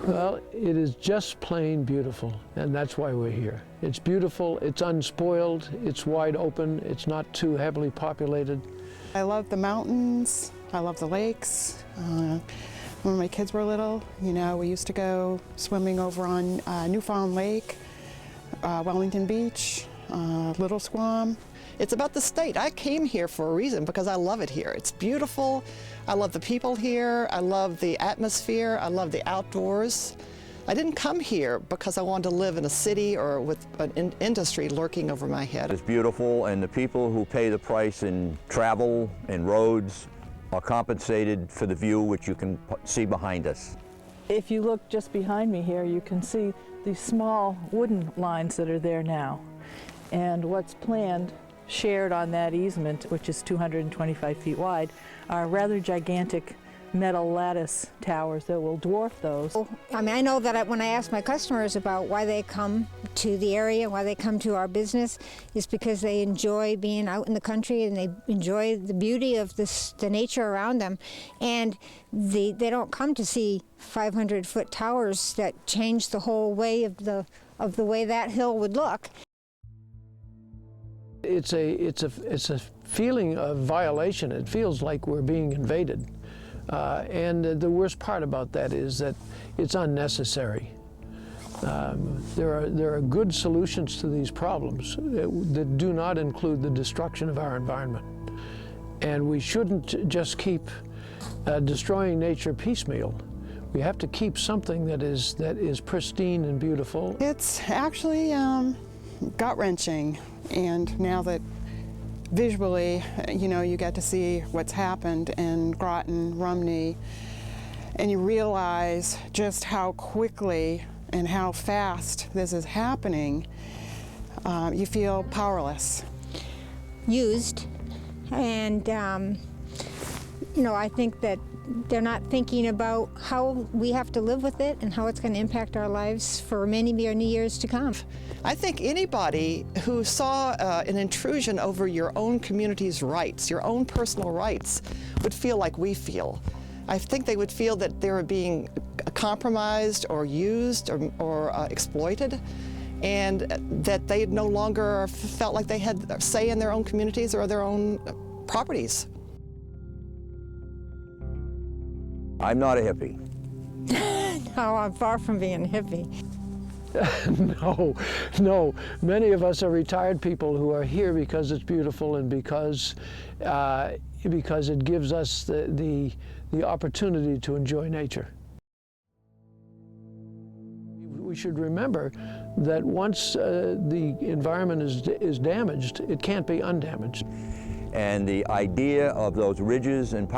Well, it is just plain beautiful, and that's why we're here. It's beautiful, it's unspoiled, it's wide open, it's not too heavily populated. I love the mountains, I love the lakes. When my kids were little, you know, we used to go swimming over on Newfound Lake, Wellington Beach, Little Squam. It's about the state. I came here for a reason because I love it here. It's beautiful. I love the people here. I love the atmosphere. I love the outdoors. I didn't come here because I wanted to live in a city or with an industry lurking over my head. It's beautiful, and the people who pay the price in travel and roads are compensated for the view which you can see behind us. If you look just behind me here, you can see these small wooden lines that are there now. And what's planned, shared on that easement, which is 225 feet wide, are rather gigantic metal lattice towers that will dwarf those. I mean, I know that when I ask my customers about why they come to the area, why they come to our business, is because they enjoy being out in the country and they enjoy the beauty of the nature around them. And they don't come to see 500-foot towers that change the whole way of the way that hill would look. It's a feeling of violation. It feels like we're being invaded. And the worst part about that is that it's unnecessary. There are good solutions to these problems that do not include the destruction of our environment. And we shouldn't just keep destroying nature piecemeal. We have to keep something that is pristine and beautiful. It's actually gut-wrenching, and now that visually, you know, you get to see what's happened in Groton, Rumney, and you realize just how quickly and how fast this is happening, you feel powerless. Used, and you know, I think that they're not thinking about how we have to live with it and how it's going to impact our lives for many, many years to come. I think anybody who saw an intrusion over your own community's rights, your own personal rights, would feel like we feel. I think they would feel that they were being compromised or used or exploited, and that they no longer felt like they had a say in their own communities or their own properties. I'm not a hippie. No, I'm far from being a hippie. No. Many of us are retired people who are here because it's beautiful and because it gives us the opportunity to enjoy nature. We should remember that once the environment is damaged, it can't be undamaged. And the idea of those ridges and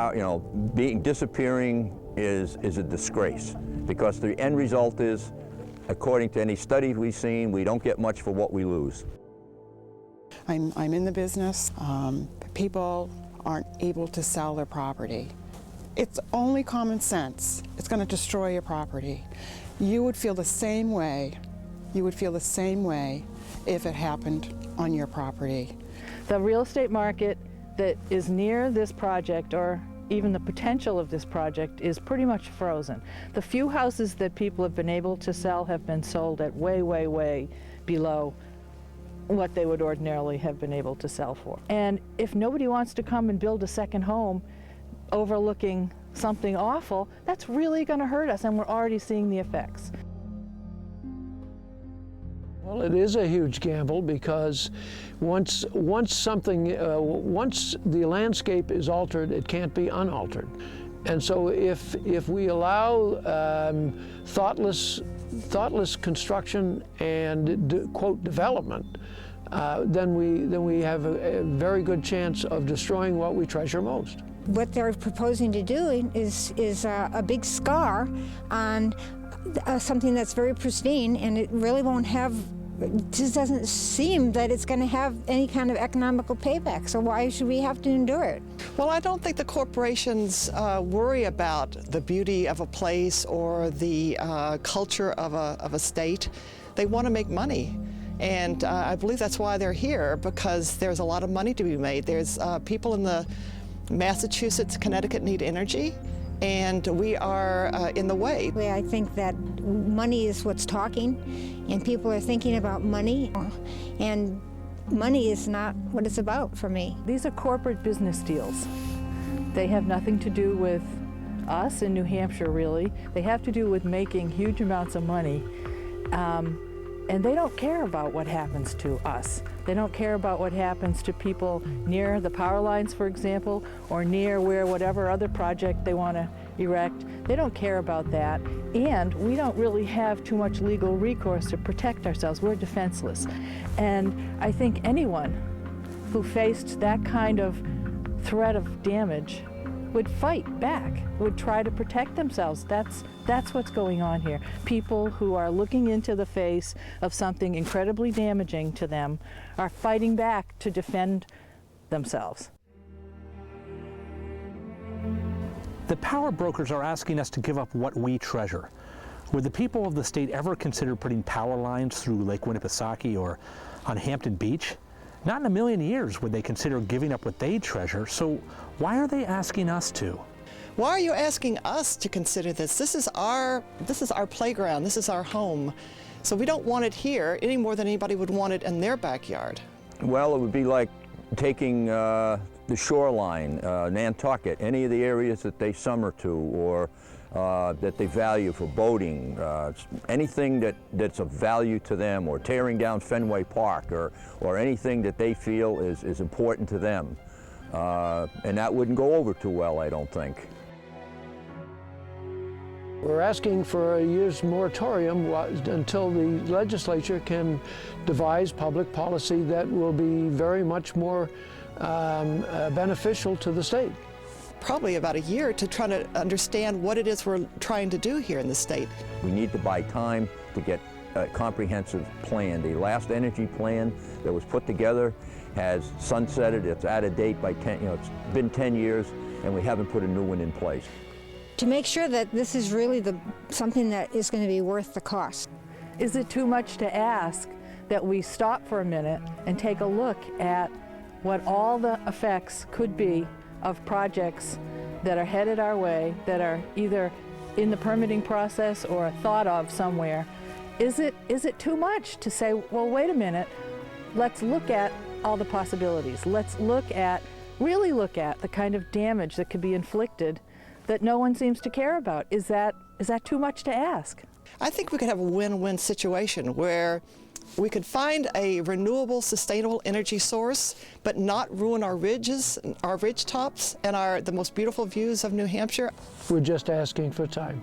disappearing is a disgrace, because the end result is, according to any studies we've seen, we don't get much for what we lose. I'm in the business. People aren't able to sell their property. It's only common sense. It's going to destroy your property. You would feel the same way. You would feel the same way if it happened on your property. The real estate market that is near this project, or even the potential of this project, is pretty much frozen. The few houses that people have been able to sell have been sold at way, way, way below what they would ordinarily have been able to sell for. And if nobody wants to come and build a second home overlooking something awful, that's really going to hurt us, and we're already seeing the effects. Well, it is a huge gamble, because once the landscape is altered, it can't be unaltered. And so if we allow thoughtless construction and quote development, then we have a very good chance of destroying what we treasure most. What they're proposing to do is a big scar on something that's very pristine, and it really won't have. It just doesn't seem that it's going to have any kind of economical payback, so why should we have to endure it? Well, I don't think the corporations worry about the beauty of a place or the culture of a state. They want to make money. And I believe that's why they're here, because there's a lot of money to be made. There's people in the Massachusetts, Connecticut need energy, and we are in the way. I think that money is what's talking, and people are thinking about money, and money is not what it's about for me. These are corporate business deals. They have nothing to do with us in New Hampshire, really. They have to do with making huge amounts of money. And they don't care about what happens to us. They don't care about what happens to people near the power lines, for example, or near where whatever other project they want to erect. They don't care about that. And we don't really have too much legal recourse to protect ourselves. We're defenseless. And I think anyone who faced that kind of threat of damage would fight back, would try to protect themselves. That's what's going on here. People who are looking into the face of something incredibly damaging to them are fighting back to defend themselves. The power brokers are asking us to give up what we treasure. Would the people of the state ever consider putting power lines through Lake Winnipesaukee or on Hampton Beach? Not in a million years would they consider giving up what they treasure, so why are they asking us to? Why are you asking us to consider this? This is our playground, this is our home. So we don't want it here any more than anybody would want it in their backyard. Well, it would be like taking the shoreline, Nantucket, any of the areas that they summer to or that they value for boating, anything that's of value to them, or tearing down Fenway Park, or anything that they feel is important to them. And that wouldn't go over too well, I don't think. We're asking for a year's moratorium until the legislature can devise public policy that will be very much more beneficial to the state. Probably about a year to try to understand what it is we're trying to do here in the state. We need to buy time to get a comprehensive plan. The last energy plan that was put together has sunsetted. It's out of date by 10, it's been 10 years, and we haven't put a new one in place. To make sure that this is really something that is going to be worth the cost. Is it too much to ask that we stop for a minute and take a look at what all the effects could be of projects that are headed our way, that are either in the permitting process or thought of somewhere? Is it too much to say, well, wait a minute, let's look at all the possibilities. Let's really look at the kind of damage that could be inflicted that no one seems to care about. Is that too much to ask? I think we could have a win-win situation where we could find a renewable, sustainable energy source, but not ruin our ridges, our ridge tops, and the most beautiful views of New Hampshire. We're just asking for time.